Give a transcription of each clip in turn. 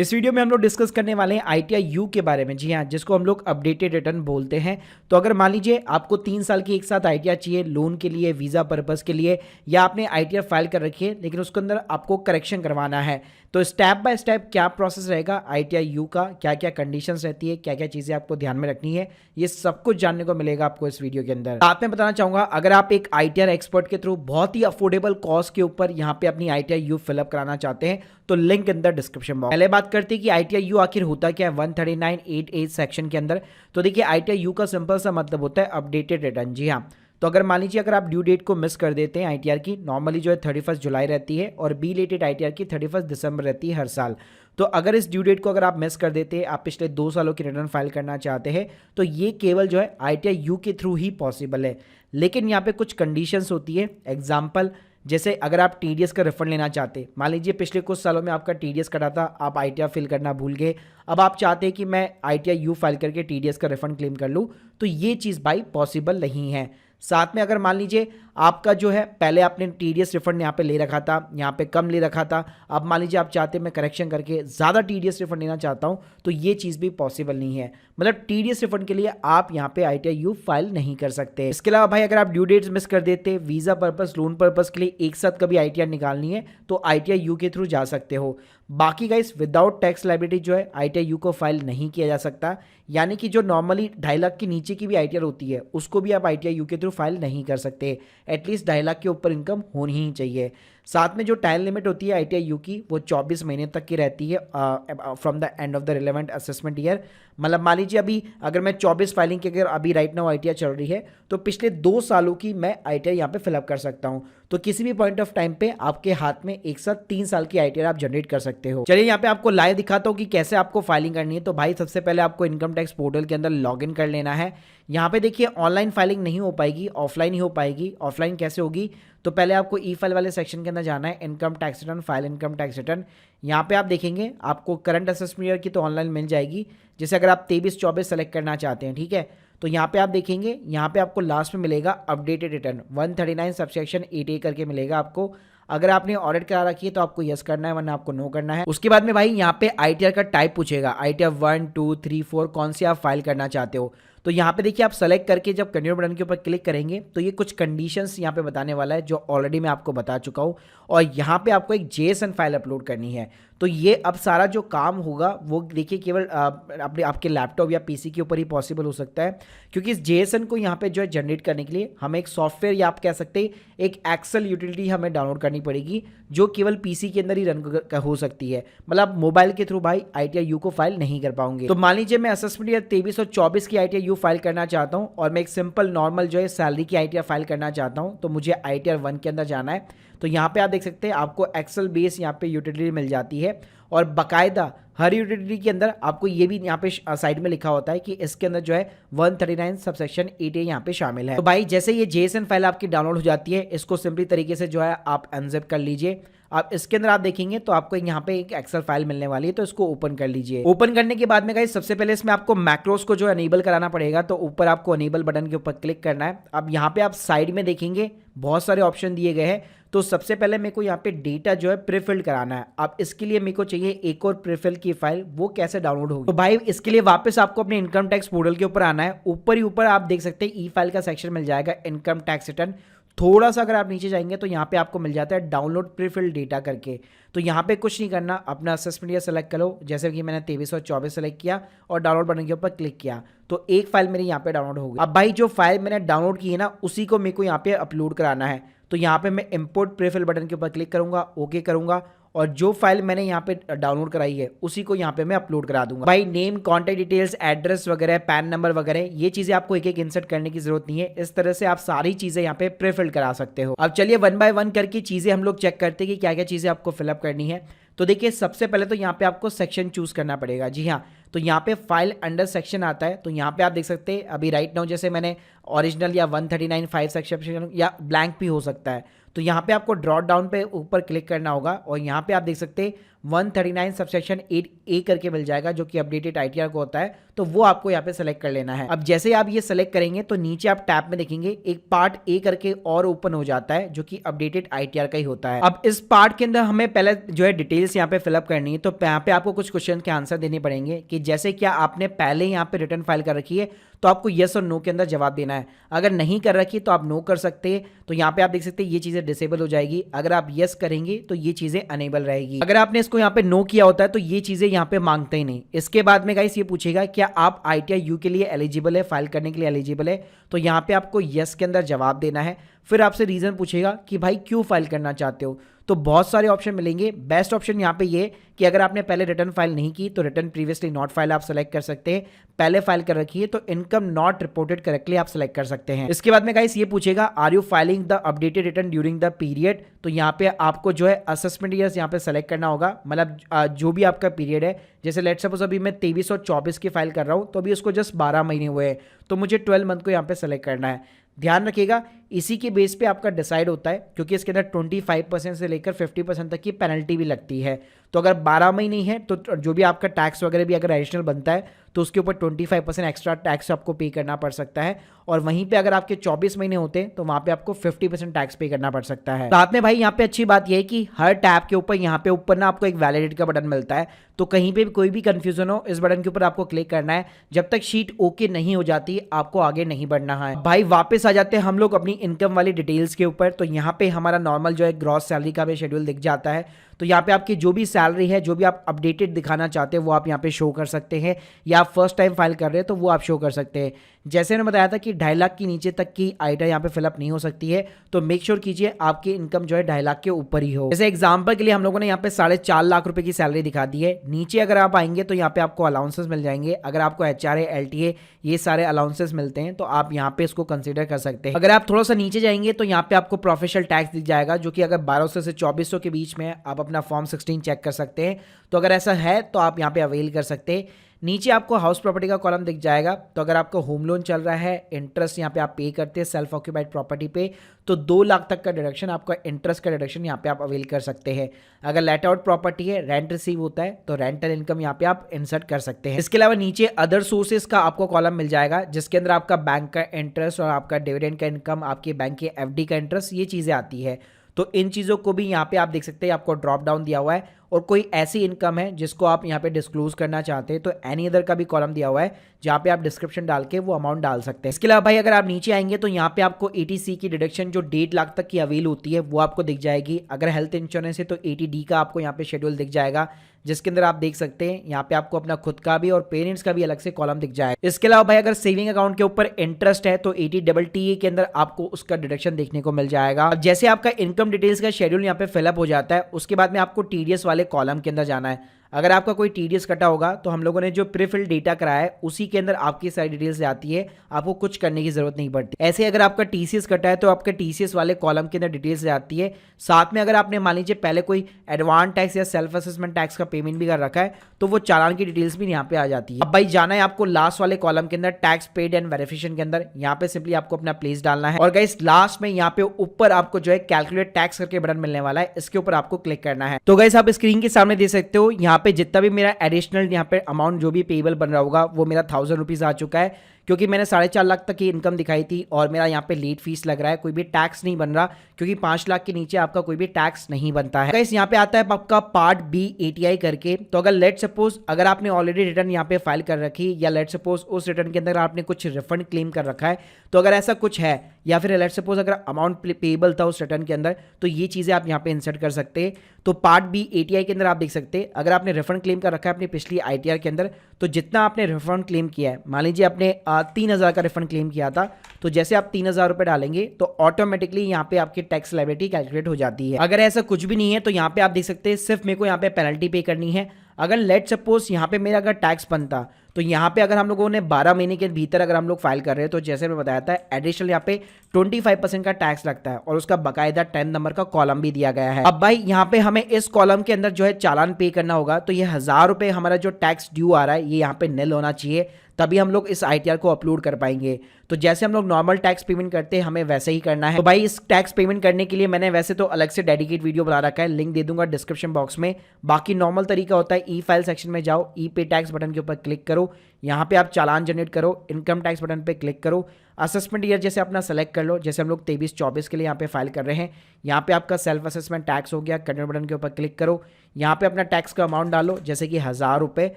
इस वीडियो में हम लोग डिस्कस करने वाले हैं आईटीआई यू के बारे में। जी हाँ, जिसको हम लोग अपडेटेड रिटर्न बोलते हैं। तो अगर मान लीजिए आपको 3 साल की एक साथ आईटीआई चाहिए लोन के लिए, वीज़ा पर्पस के लिए, या आपने आईटीआई फाइल कर रखी है लेकिन उसके अंदर आपको करेक्शन करवाना है, तो स्टेप बाय स्टेप क्या प्रोसेस रहेगा आईटीआई यू का, क्या क्या कंडीशंस रहती है, क्या क्या चीज़ें आपको ध्यान में रखनी है, ये सब कुछ जानने को मिलेगा आपको इस वीडियो के अंदर। साथ में बताना चाहूँगा, अगर आप एक आईटीआई एक्सपर्ट के थ्रू बहुत ही अफोर्डेबल कॉस्ट के ऊपर यहाँ पे अपनी आईटीआई यू फिलअप कराना चाहते हैं तो लिंक अंदर डिस्क्रिप्शन बॉक्स। पहले बात करते हैं कि आईटीआई यू आखिर होता क्या है 139.88 सेक्शन के अंदर। तो देखिए, आईटीआई यू का सिंपल सा मतलब होता है अपडेटेड रिटर्न। जी हाँ, तो अगर मान लीजिए अगर आप ड्यू डेट को मिस कर देते हैं आईटीआर की, नॉर्मली जो है 31 जुलाई रहती है और बी रिलेटेड आईटीआर की 31 दिसंबर रहती है हर साल। तो अगर इस ड्यू डेट को अगर आप मिस कर देते हैं, आप पिछले 2 सालों की रिटर्न फाइल करना चाहते हैं, तो ये केवल जो है आईटीआई यू के थ्रू ही पॉसिबल है। लेकिन यहाँ पे कुछ कंडीशंस होती है। एग्जाम्पल, जैसे अगर आप टीडीएस का रिफंड लेना चाहते, मान लीजिए पिछले कुछ सालों में आपका टीडीएस कटा था, आप आईटीआर फिल करना भूल गए, अब आप चाहते हैं कि मैं आईटीआई यू फाइल करके टीडीएस का रिफंड क्लेम कर लूँ, तो ये चीज़ भाई पॉसिबल नहीं है। साथ में अगर मान लीजिए आपका जो है पहले आपने टीडीएस रिफंड यहाँ पे ले रखा था, यहाँ पे कम ले रखा था, अब मान लीजिए आप चाहते हैं मैं करेक्शन करके ज़्यादा टीडीएस रिफंड लेना चाहता हूँ, तो ये चीज़ भी पॉसिबल नहीं है। मतलब टीडीएस रिफंड के लिए आप यहाँ पे आईटीआई यू फाइल नहीं कर सकते। इसके अलावा भाई, अगर आप ड्यू डेट्स मिस कर देते, वीज़ा पर्पस, लोन पर्पस के लिए एक साथ कभी आईटीआर निकालनी है, तो आईटीआई यू के थ्रू जा सकते हो। बाकी गाइस, विदाउट टैक्स लायबिलिटी जो है आईटीआई यू को फाइल नहीं किया जा सकता। यानी कि जो नॉर्मली 2.5 लाख के नीचे की भी आईटीआर होती है, उसको भी आप आईटीआई यू के थ्रू फाइल नहीं कर सकते। एटलीस्ट 2.5 लाख के ऊपर इनकम होनी ही चाहिए। साथ में जो टाइम लिमिट होती है आईटीआई यू की, वो 24 महीने तक की रहती है from the end of the relevant assessment year. मतलब मान लीजिए अभी अगर मैं 24 फाइलिंग की अगर अभी राइट नाउ आईटीआई चल रही है, तो पिछले 2 सालों की मैं आईटीआई यहाँ पे फिलअप कर सकता हूँ। तो किसी भी पॉइंट ऑफ टाइम पे आपके हाथ में एक साथ 3 साल की आईटीआर आप जनरेट कर सकते हो। चलिए यहाँ पे आपको लाइव दिखाता हूँ कि कैसे आपको फाइलिंग करनी है। तो भाई, सबसे पहले आपको इनकम टैक्स पोर्टल के अंदर लॉगिन कर लेना है। यहाँ पे देखिए, ऑनलाइन फाइलिंग नहीं हो पाएगी, ऑफलाइन ही हो पाएगी। ऑफलाइन कैसे होगी, तो पहले आपको ई फाइल वाले सेक्शन के अंदर जाना है, income tax return, file income tax return. यहाँ पे आप देखेंगे आपको करंट असेसमेंट ईयर की तो ऑनलाइन मिल जाएगी। जैसे अगर आप 23-24 सेलेक्ट करना चाहते हैं, ठीक है, तो यहाँ पे आप देखेंगे, यहाँ पे आपको लास्ट में मिलेगा अपडेटेड रिटर्न 139 सबसेक्शन 8A करके मिलेगा आपको। अगर आपने ऑडिट करा रखी है तो आपको यस करना है, वरना आपको नो करना है। उसके बाद में भाई यहाँ पे आईटीआर का टाइप पूछेगा, आईटीआर 1, 2, 3, 4 कौन सी आप फाइल करना चाहते हो। तो यहाँ पे देखिए, आप सेलेक्ट करके जब कंटिन्यू बटन के ऊपर क्लिक करेंगे तो ये कुछ कंडीशंस यहाँ पे बताने वाला है, जो ऑलरेडी मैं आपको बता चुका हूँ। और यहाँ पे आपको एक जेएसएन फाइल अपलोड करनी है। तो ये अब सारा जो काम होगा वो देखिए केवल अपने आपके लैपटॉप या पीसी के ऊपर ही पॉसिबल हो सकता है, क्योंकि इस जेएसएन को यहाँ पे जो है जनरेट करने के लिए हमें एक सॉफ्टवेयर, या आप कह सकते हैं एक एक्सेल यूटिलिटी हमें डाउनलोड करनी पड़ेगी, जो केवल पीसी के अंदर ही रन हो सकती है। मतलब मोबाइल के थ्रू भाई आईटीआई यू को फाइल नहीं कर पाओगे। तो मान लीजिए मैं असेसमेंट ईयर 23 और 24 की आईटीआई यू फाइल करना चाहता हूँ, और मैं एक सिंपल नॉर्मल जो है सैलरी की आईटीआर फाइल करना चाहता हूँ, तो मुझे आईटीआर 1 के अंदर जाना है। तो यहाँ पे आप देख सकते हैं आपको एक्सेल बेस यहाँ पे यूटिलिटी मिल जाती है, और बाकायदा हर यूटिलिटी के अंदर आपको ये भी यहाँ पे साइड में लिखा होता है कि इसके अंदर जो है 139 सबसेक्शन 8A यहाँ पे शामिल है। तो भाई, जैसे ये जेएसएन फाइल आपकी डाउनलोड हो जाती है, इसको सिंपली तरीके से जो है आप अनजिप कर लीजिए। आप इसके अंदर आप देखेंगे तो आपको यहाँ पे एक एक्सेल फाइल मिलने वाली है, तो इसको ओपन कर लीजिए। ओपन करने के बाद में गाइस, सबसे पहले इसमें आपको मैक्रोस को जो अनेबल कराना पड़ेगा, तो ऊपर आपको अनेबल बटन के ऊपर क्लिक करना है। अब यहाँ पे आप साइड में देखेंगे बहुत सारे ऑप्शन दिए गए हैं। तो सबसे पहले मेरे को यहाँ पे डेटा जो है प्रीफिल्ड कराना है। अब इसके लिए मेरे को चाहिए एक और प्रीफिल की फाइल, वो कैसे डाउनलोड होगी। तो भाई, इसके लिए वापस आपको अपने इनकम टैक्स पोर्टल के ऊपर आना है। ऊपर ही ऊपर आप देख सकते हैं ई फाइल का सेक्शन मिल जाएगा, इनकम टैक्स रिटर्न। थोड़ा सा अगर आप नीचे जाएंगे तो यहाँ पे आपको मिल जाता है डाउनलोड प्रीफिल डेटा करके। तो यहाँ पे कुछ नहीं करना, अपना असेसमेंट ईयर सेलेक्ट करो, जैसे कि मैंने 23 और 24 सेलेक्ट किया और डाउनलोड बटन के ऊपर क्लिक किया, तो एक फाइल मेरी यहाँ पे डाउनलोड हो गई। अब भाई, जो फाइल मैंने डाउनलोड की है ना, उसी को मेरे को यहाँ पे अपलोड कराना है। तो यहाँ पे मैं इंपोर्ट प्रीफिल बटन के ऊपर क्लिक करूंगा, ओके करूंगा, और जो फाइल मैंने यहाँ पे डाउनलोड कराई है उसी को यहाँ पे मैं अपलोड करा दूंगा। भाई, नेम, कॉन्टैक्ट डिटेल्स, एड्रेस वगैरह, पैन नंबर वगैरह, ये चीजें आपको एक एक इंसर्ट करने की जरूरत नहीं है। इस तरह से आप सारी चीजें यहाँ पे प्रीफिल करा सकते हो। अब चलिए 1 बाय 1 करके चीजें हम लोग चेक करते हैं कि क्या क्या चीजें आपको फिलअप करनी है। तो देखिए, सबसे पहले तो यहाँ पे आपको सेक्शन चूज करना पड़ेगा। जी हाँ, तो यहाँ पे फाइल अंडर सेक्शन आता है। तो यहाँ पे आप देख सकते हैं अभी राइट नाउ जैसे मैंने ओरिजिनल या 139 फाइल सेक्शन या ब्लैंक भी हो सकता है। तो यहाँ पे आपको ड्रॉप डाउन पे ऊपर क्लिक करना होगा, और यहाँ पे आप देख सकते हैं 139 सबसेक्शन 8A करके मिल जाएगा, जो कि अपडेटेड आईटीआर को होता है, तो वो आपको यहाँ पे सेलेक्ट कर लेना है। अब जैसे ही आप ये सेलेक्ट करेंगे तो नीचे आप टैब में देखेंगे एक पार्ट ए करके और ओपन हो जाता है, जो कि अपडेटेड आईटीआर का ही होता है। अब इस पार्ट के अंदर हमें पहले जो है डिटेल्स यहाँ पे फिलअप करनी है, तो यहाँ पे आपको कुछ क्वेश्चन के आंसर देने पड़ेंगे कि जैसे क्या आपने पहले यहाँ पे रिटर्न फाइल कर रखी है, तो आपको यस और नो के अंदर जवाब देना है। अगर नहीं कर रखी तो आप नो कर सकते हैं, तो यहाँ पे आप देख सकते हैं ये चीजें डिसेबल हो जाएगी। अगर आप यस करेंगे तो ये चीजें अनेबल रहेगी। अगर आपने इसको यहाँ पे नो किया होता है तो ये चीजें यहाँ पे मांगते ही नहीं। इसके बाद में गाइस ये पूछेगा क्या आप आईटीआर यू के लिए एलिजिबल है, फाइल करने के लिए एलिजिबल है, तो यहाँ पे आपको यस के अंदर जवाब देना है। फिर आपसे रीजन पूछेगा कि भाई क्यों फाइल करना चाहते हो, तो बहुत सारे ऑप्शन मिलेंगे। बेस्ट ऑप्शन यहाँ पे ये कि अगर आपने पहले रिटर्न फाइल नहीं की तो रिटर्न प्रीवियसली नॉट फाइल आप सेलेक्ट कर सकते हैं। पहले फाइल कर रखी है तो इनकम नॉट रिपोर्टेड करेक्टली आप सेलेक्ट कर सकते हैं। इसके बाद में गाइस ये पूछेगा are you filing the updated return during the period, तो यहाँ पे आपको जो है असेसमेंट ईयर्स यहाँ पे सेलेक्ट करना होगा, मतलब जो भी आपका पीरियड है। जैसे लेट्स सपोज अभी मैं 23 और 24 की फाइल कर रहा हूँ, तो अभी उसको जस्ट 12 महीने हुए हैं, तो मुझे 12 मंथ को यहाँ पे सेलेक्ट करना है। ध्यान रखिएगा इसी के बेस पे आपका डिसाइड होता है, क्योंकि इसके अंदर 25% से लेकर 50% तक की पेनल्टी भी लगती है। तो अगर 12 महीने है तो जो भी आपका टैक्स वगैरह भी अगर एडिशनल बनता है तो उसके ऊपर 25% एक्स्ट्रा टैक्स आपको पे करना पड़ सकता है। और वहीं पे अगर आपके 24 महीने होते हैं तो वहाँ पे आपको 50% टैक्स पे करना पड़ सकता है। साथ में भाई यहाँ पे अच्छी बात यह है कि हर टैब के ऊपर यहाँ पे ऊपर ना आपको एक वैलिडेट का बटन मिलता है, तो कहीं पे भी कोई भी कंफ्यूजन हो इस बटन के ऊपर आपको क्लिक करना है। जब तक शीट ओके नहीं हो जाती आपको आगे नहीं बढ़ना है। भाई वापस आ जाते हैं हम लोग अपनी इनकम वाली डिटेल्स के ऊपर। तो यहाँ पे हमारा नॉर्मल जो है ग्रॉस सैलरी का भी शेड्यूल दिख जाता है। तो यहाँ पे आपकी जो भी सैलरी है, जो भी आप अपडेटेड दिखाना चाहते हैं वो आप यहाँ पे शो कर सकते हैं, या आप फर्स्ट टाइम फाइल कर रहे हैं तो वो आप शो कर सकते हैं। जैसे मैंने बताया था कि 2.5 लाख के नीचे तक की आइटम यहाँ पे फिलअप नहीं हो सकती है, तो मेक श्योर कीजिए आपकी इनकम जो है 2.5 लाख के ऊपर ही हो। जैसे एग्जांपल के लिए हम लोगों ने यहाँ पे 4.5 लाख रुपए की सैलरी दिखा दी है। नीचे अगर आप आएंगे तो यहाँ पे आपको अलाउंसेस मिल जाएंगे। अगर आपको एचआरए, एलटीए ये सारे अलाउंसेस मिलते हैं तो आप यहाँ पे इसको कंसिडर कर सकते हैं। अगर आप थोड़ा सा नीचे जाएंगे तो यहाँ पे आपको प्रोफेशनल टैक्स दिख जाएगा, जो कि अगर 1200 से 2400 के बीच में आप अपना फॉर्म 16 चेक कर सकते हैं। तो अगर ऐसा है तो आप यहाँ पे अवेल कर सकते हैं। नीचे आपको हाउस प्रॉपर्टी का कॉलम दिख जाएगा, तो अगर आपका होम लोन चल रहा है, इंटरेस्ट यहाँ पे आप पे करते हैं सेल्फ ऑक्यूपाइड प्रॉपर्टी पे, तो 2 लाख तक का डिडक्शन, आपका इंटरेस्ट का डिडक्शन यहाँ पे आप अवेल कर सकते हैं। अगर लेट आउट प्रॉपर्टी है, रेंट रिसीव होता है, तो रेंटल इनकम यहाँ पे आप इंसर्ट कर सकते हैं। इसके अलावा नीचे अदर सोर्सेज का आपको कॉलम मिल जाएगा, जिसके अंदर आपका बैंक का इंटरेस्ट और आपका डिविडेंड का इनकम, आपके बैंक की एफडी का इंटरेस्ट, ये चीजें आती है। तो इन चीज़ों को भी यहाँ पे आप देख सकते हैं, आपको ड्रॉप डाउन दिया हुआ है। और कोई ऐसी इनकम है जिसको आप यहाँ पे डिस्क्लोज करना चाहते हैं तो एनी अदर का भी कॉलम दिया हुआ है, जहाँ पे आप डिस्क्रिप्शन डाल के वो अमाउंट डाल सकते हैं। इसके अलावा भाई अगर आप नीचे आएंगे तो यहाँ पे आपको 80C की डिडक्शन जो 1.5 लाख तक की अवेल होती है वो आपको दिख जाएगी। अगर हेल्थ इंश्योरेंस है तो 80D का आपको यहाँ पे शेड्यूल दिख जाएगा, जिसके अंदर आप देख सकते हैं यहाँ पे आपको अपना खुद का भी और पेरेंट्स का भी अलग से कॉलम दिख जाएगा। इसके अलावा भाई अगर सेविंग अकाउंट के ऊपर इंटरेस्ट है तो 80TTA के अंदर आपको उसका डिडक्शन देखने को मिल जाएगा। अब जैसे आपका इनकम डिटेल्स का शेड्यूल यहाँ पे फिलअप हो जाता है, उसके बाद में आपको टीडीएस वाले कॉलम के अंदर जाना है। अगर आपका कोई टीडीएस कटा होगा तो हम लोगों ने जो प्रीफिल डेटा कराया है उसी के अंदर आपकी सारी डिटेल्स आती है, आपको कुछ करने की जरूरत नहीं पड़ती। ऐसे अगर आपका टीसीएस कटा है तो आपका टीसीएस वाले कॉलम के अंदर डिटेल्स आती है। साथ में अगर आपने मान लीजिए पहले कोई एडवांस टैक्स या सेल्फ असेसमेंट टैक्स का पेमेंट भी कर रखा है तो वो चालान की डिटेल्स भी यहाँ पे आ जाती है। अब भाई जाना है आपको लास्ट वाले कॉलम के अंदर, टैक्स पेड एंड वेरिफिकेशन के अंदर। यहाँ पे सिंपली आपको अपना प्लेस डालना है और गाइस लास्ट में यहाँ पे ऊपर आपको जो है कैलकुलेट टैक्स करके बटन मिलने वाला है, इसके ऊपर आपको क्लिक करना है। तो गाइस आप स्क्रीन के सामने देख सकते हो यहाँ पे जितना भी मेरा एडिशनल यहाँ पे अमाउंट जो भी पेबल बन रहा होगा वो मेरा 1000 रुपीज आ चुका है, क्योंकि मैंने 4.5 लाख तक की इनकम दिखाई थी और मेरा यहाँ पे लेट फीस लग रहा है, कोई भी टैक्स नहीं बन रहा, क्योंकि 5 लाख के नीचे आपका कोई भी टैक्स नहीं बनता है। गाइस यहाँ पे आता है आपका पार्ट बी एटीआई करके। तो अगर लेट सपोज अगर आपने ऑलरेडी रिटर्न यहाँ पे फाइल कर रखी, या लेट सपोज उस रिटर्न के अंदर आपने कुछ रिफंड क्लेम कर रखा है, तो अगर ऐसा कुछ है, या फिर लेट सपोज अगर अमाउंट पेबल था उस रिटर्न के अंदर, तो ये चीजें आप यहाँ पे इंसर्ट कर सकते हैं। तो पार्ट बी एटीआई के अंदर आप देख सकते हैं अगर आपने रिफंड क्लेम कर रखा है अपनी पिछली आईटीआर के अंदर, तो जितना आपने रिफंड क्लेम किया है, मान लीजिए आपने 3000 का रिफंड क्लेम किया था, तो जैसे आप 3000 रुपए डालेंगे तो ऑटोमेटिकली यहाँ पे आपकी टैक्स लायबिलिटी कैलकुलेट हो जाती है। अगर ऐसा कुछ भी नहीं है तो यहाँ पे आप देख सकते हैं सिर्फ मेरे को यहाँ पे पेनल्टी पे करनी है। अगर लेट सपोज यहाँ पे मेरा अगर टैक्स बनता तो यहाँ पे अगर हम लोगों ने 12 महीने के भीतर अगर हम लोग फाइल कर रहे हैं तो जैसे मैं बताया था एडिशनल यहाँ पे 25% का टैक्स लगता है और उसका बकायदा 10 नंबर का कॉलम भी दिया गया है। अब भाई यहाँ पे हमें इस कॉलम के अंदर जो है चालान पे करना होगा। तो ये 1000 रुपये हमारा जो टैक्स ड्यू आ रहा है ये यहाँ पे निल होना चाहिए, तभी हम लोग इस ITR को अपलोड कर पाएंगे। तो जैसे हम लोग नॉर्मल टैक्स पेमेंट करते हैं हमें वैसे ही करना है। तो भाई इस टैक्स पेमेंट करने के लिए मैंने वैसे तो अलग से डेडिकेट वीडियो बना रखा है, लिंक दे दूंगा डिस्क्रिप्शन बॉक्स में। बाकी नॉर्मल तरीका होता है ई फाइल सेक्शन में जाओ, ई पे टैक्स बटन के ऊपर क्लिक करो, यहाँ पे आप चालान जनरेट करो, इनकम टैक्स बटन पे क्लिक करो, असेसमेंट ईयर जैसे अपना सेलेक्ट कर लो। जैसे हम लोग 23-24 के लिए यहाँ पे फाइल कर रहे हैं, यहाँ पे आपका सेल्फ असेसमेंट टैक्स हो गया, कंटिन्यू बटन के ऊपर क्लिक करो, यहाँ पे अपना टैक्स का अमाउंट डालो जैसे कि 1000 रुपये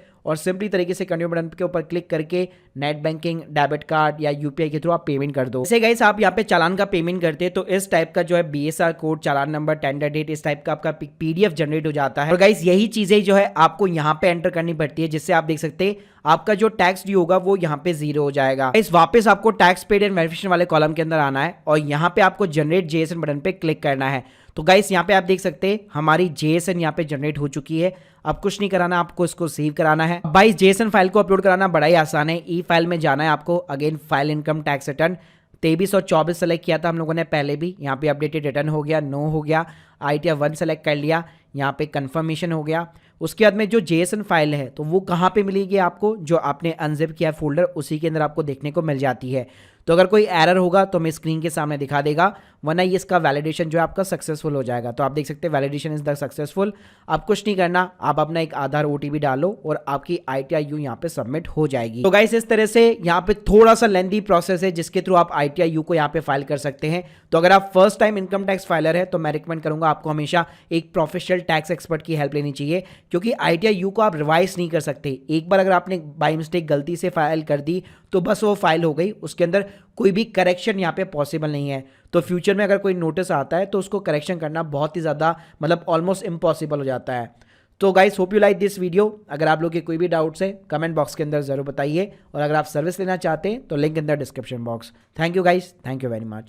और सिंपली तरीके से कंटिन्यू बटन के ऊपर क्लिक करके नेट बैंकिंग, डेबिट कार्ड या UPI के थ्रू आप पेमेंट कर दो। जैसे गाइस आप यहाँ पे चालान का पेमेंट करते हैं तो इस टाइप का जो है BSR कोड, चालान नंबर, टेंडर डेट, इस टाइप का आपका PDF जनरेट हो जाता है। और गाइस यही चीजें जो है आपको यहाँ पे एंटर करनी पड़ती है, जिससे आप देख सकते हैं आपका जो टैक्स ड्यू होगा वो यहाँ पे 0 हो जाएगा। इस वापस आपको टैक्स पेड एंड वेरिफिकेशन वाले कॉलम के अंदर आना है और यहाँ पे आपको जनरेट JSN बटन पे क्लिक करना है। तो गाइस यहाँ पे आप देख सकते हैं हमारी JSN यहाँ पे जनरेट हो चुकी है। अब कुछ नहीं कराना, आपको इसको सेव कराना है। भाई JSN फाइल को अपलोड कराना बड़ा ही आसान है। ई फाइल में जाना है आपको, again file income tax return 23 और 24 सेलेक्ट किया था हम लोगों ने पहले भी, यहाँ पे अपडेटेड रिटर्न हो गया, नो हो गया, ITR 1 सेलेक्ट कर लिया, यहाँ पे कंफर्मेशन हो गया। उसके बाद में जो JSN फाइल है तो वो कहाँ पे मिलेगी आपको, जो आपने अनजिप किया फोल्डर उसी के अंदर आपको देखने को मिल जाती है। तो अगर कोई एरर होगा तो मैं स्क्रीन के सामने दिखा देगा, वरना ये इसका वैलिडेशन जो है आपका सक्सेसफुल हो जाएगा। तो आप देख सकते हैं वैलिडेशन इज द सक्सेसफुल। अब कुछ नहीं करना, आप अपना एक आधार OTP डालो और आपकी ITR U यहाँ पे सबमिट हो जाएगी। तो गाइस इस तरह से यहाँ पे थोड़ा सा लेंथी प्रोसेस है जिसके थ्रू आप ITR U को यहाँ पे फाइल कर सकते हैं। तो अगर आप first time income tax filer है तो मैं रिकमेंड करूंगा आपको हमेशा एक प्रोफेशनल टैक्स एक्सपर्ट की हेल्प लेनी चाहिए, क्योंकि ITR U को आप रिवाइज नहीं कर सकते। एक बार अगर आपने बाय मिस्टेक गलती से फाइल कर दी तो बस वो फाइल हो गई, उसके अंदर कोई भी करेक्शन यहाँ पे पॉसिबल नहीं है। तो फ्यूचर में अगर कोई नोटिस आता है तो उसको करेक्शन करना बहुत ही ज़्यादा मतलब ऑलमोस्ट इम्पॉसिबल हो जाता है। तो guys hope you like this video. अगर आप लोग के कोई भी डाउट्स है कमेंट बॉक्स के अंदर ज़रूर बताइए, और अगर आप सर्विस लेना चाहते हैं तो link in the description box. Thank you guys, thank you very much.